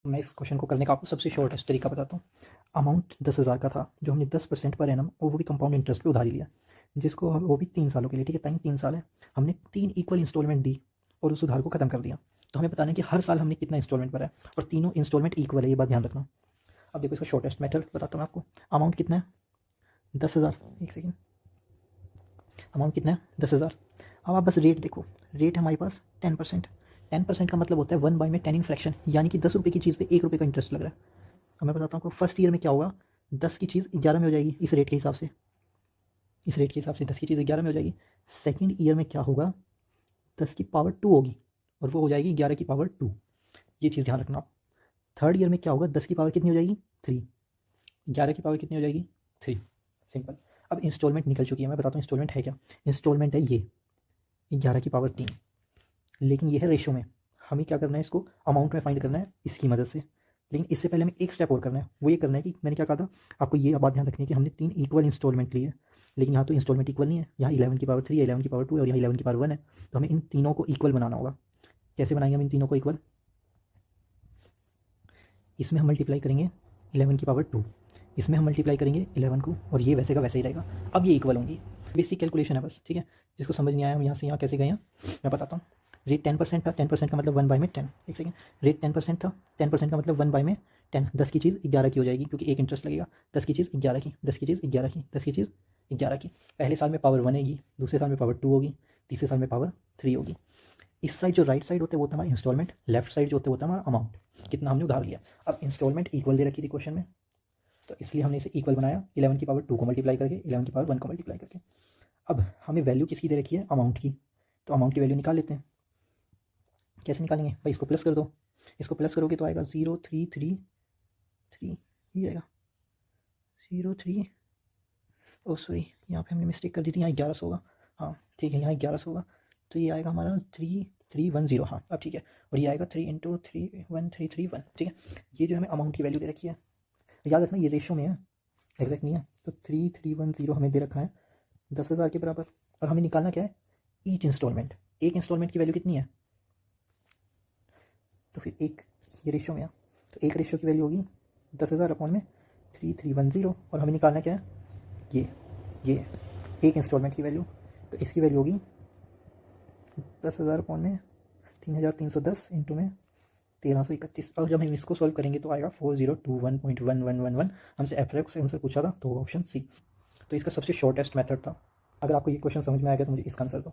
मैं इस क्वेश्चन को करने का आपको सबसे शॉर्टेस्ट तरीका बताता हूँ। अमाउंट 10,000 का था जो हमने 10% पर एनम और वो भी कंपाउंड इंटरेस्ट पे उधारी लिया, जिसको वो भी 3 सालों के लिए। ठीक है, टाइम 3 साल है। हमने 3 इक्वल इंस्टॉलमेंट दी और उस उधार को खत्म कर दिया। तो हमें बताना है कि हर साल हमने कितना इंस्टॉलमेंट भरा है और तीनों इंस्टॉलमेंट इक्वल है, ये बात ध्यान रखना। अब देखो इसका शॉर्टेस्ट मेथड बताता हूँ आपको। अमाउंट कितना है? 10,000। एक सेकेंड, अमाउंट कितना है? 10,000। अब आप बस रेट देखो। रेट है हमारे पास 10%। 10% का मतलब होता है 1 बाई में 10 इन फ्रैक्शन, यानी कि 10 रुपये की चीज़ पे 1 रुपये का इंटरेस्ट लग रहा है। अब मैं बताता हूँ आपको फर्स्ट ईयर में क्या होगा। 10 की चीज़ 11 में हो जाएगी इस रेट के हिसाब से। इस रेट के हिसाब से 10 की चीज़ 11 में हो जाएगी। सेकंड ईयर में क्या होगा? 10 की पावर 2 होगी और वो हो जाएगी 11 की पावर 2। ये चीज़ ध्यान रखना आप। थर्ड ईयर में क्या होगा? 10 की पावर कितनी हो जाएगी? 3। 11 की पावर कितनी हो जाएगी? 3। सिंपल। अब इंस्टॉलमेंट निकल चुकी है। मैं बताता हूँ इंस्टॉलमेंट है क्या। इंस्टॉलमेंट है ये 11 की पावर 3, लेकिन ये है रेशो में। हमें क्या करना है, इसको अमाउंट में फाइंड करना है इसकी मदद से। लेकिन इससे पहले हमें एक स्टेप और करना है। वो ये करना है कि मैंने क्या कहा था आपको, ये बात ध्यान रखनी है कि हमने 3 इक्वल इंस्टॉलमेंट लिए, लेकिन यहाँ तो इंस्टॉलमेंट इक्वल नहीं है। यहाँ 11 की पावर 3 है, 11 की पावर 2 है और यहाँ 11 की पावर 1 है। तो हमें इन तीनों को इक्वल बनाना होगा। कैसे बनाएंगे हम इन तीनों को इक्वल? इसमें हम मल्टीप्लाई करेंगे 11 की पावर 2, इसमें हम मल्टीप्लाई करेंगे 11 को, और ये वैसे का वैसे ही रहेगा। अब ये इक्वल होंगी। बेसिक कैलकुलेशन है बस, ठीक है। जिसको समझ नहीं आया हम यहाँ से यहाँ कैसे गए हैं मैं बताता हूँ। रेट 10% था, 10% का मतलब 1 बाई में 10। एक सेकेंड, रेट 10% था, 10% का मतलब 1 बाई में 10। 10 की चीज़ 11 की हो जाएगी क्योंकि एक इंटरेस्ट लगेगा। 10 की चीज़ 11 की, 10 की चीज़ 11 की, 10 की चीज़ 11 की। पहले साल में पावर 1 होगी, दूसरे साल में पावर 2 होगी, तीसरे साल में पावर 3 होगी। इस साइड जो राइट साइड होते हैं वो होता है हमारा इंस्टॉलमेंट, लेफ्ट साइड जो होते हैं वो होता है हमारा अमाउंट, कितना हमने उधार लिया। अब इंस्टॉलमेंट इक्वल दे रखी थी क्वेश्चन में, तो इसलिए हमने इसे इक्वल बनाया 11 की पावर 2 को मल्टीप्लाई करके, 11 की पावर 1 को मल्टीप्लाई करके। अब हमें वैल्यू किसकी दे रखी है? अमाउंट की। तो अमाउंट की वैल्यू निकाल लेते हैं। कैसे निकालेंगे भाई? इसको प्लस कर दो। इसको प्लस करोगे तो आएगा 0333, ये आएगा 03। ओ सॉरी, यहाँ पे हमने मिस्टेक कर दी थी, यहाँ 1100 होगा। हाँ ठीक है, यहाँ 1100 होगा। तो ये आएगा हमारा 3310। हाँ अब ठीक है। और ये आएगा 3 × 31331। ठीक है, ये जो हमें अमाउंट की वैल्यू दे रखी है, याद रखना ये रेशो में है, एग्जैक्ट नहीं है। तो 3310 हमें दे रखा है 10,000 के बराबर। और हमें निकालना क्या है? Each instalment. एक इंस्टॉलमेंट की वैल्यू कितनी है? तो फिर एक, ये रेशो में है, तो एक रेशो की वैल्यू होगी 10,000 अपॉन में 3310। और हमें निकालना क्या है? ये एक इंस्टॉलमेंट की वैल्यू। तो इसकी वैल्यू होगी 10,000 अपॉन में 3,310 इंटू में 1,331। और जब हम इसको सॉल्व करेंगे तो आएगा 4021.1111। हमसे एप्रोक्स आंसर पूछा था तो ऑप्शन सी। तो इसका सबसे शॉर्टेस्ट मेथड था। अगर आपको ये क्वेश्चन समझ में आ गया तो मुझे इसका आंसर दो।